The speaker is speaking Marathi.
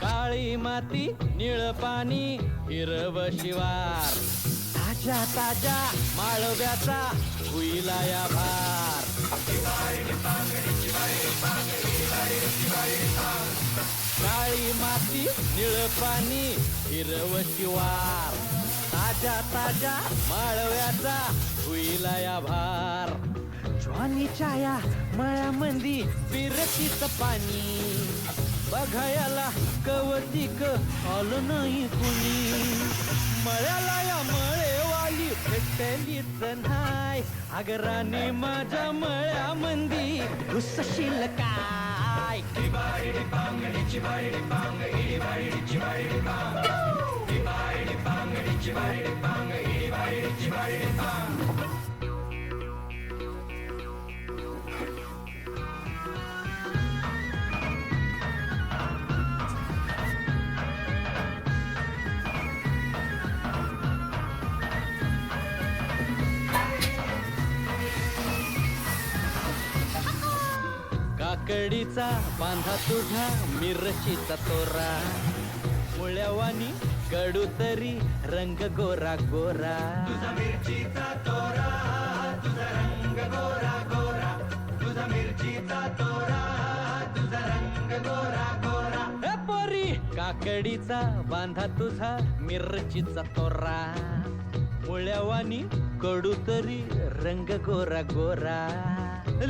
काळी माती निळ पाणी हिरव शिवार ताज्या ताज्या माळव्याचा हुईला या भार काळी माती निळ पाणी हिरव शिवार ताज्या ताज्या माळव्याचा हुईला या भार ज्वानीच्या या मळ्यामंदी बिरतीच पाणी बघायला कवतिक आलं नाही कुणी मळ्याला या मळेवाली भेटलीच नाही आगराने माझ्या मळ्यामंदी घुसशील काय काकडीचा बांधा तुझा मिरचीचा तोरा मुळ्यावानी कडू तरी रंग गोरा गोरा तुझा मिरचीचा तोरा तुझा रंग गोरा गोरा तुझा मिरचीचा तोरा तुझा रंग गोरा गोरा हे पोरी काकडीचा बांधा तुझा मिरचीचा तोरा मुळ्यावानी कडू तरी रंग गोरा गोरा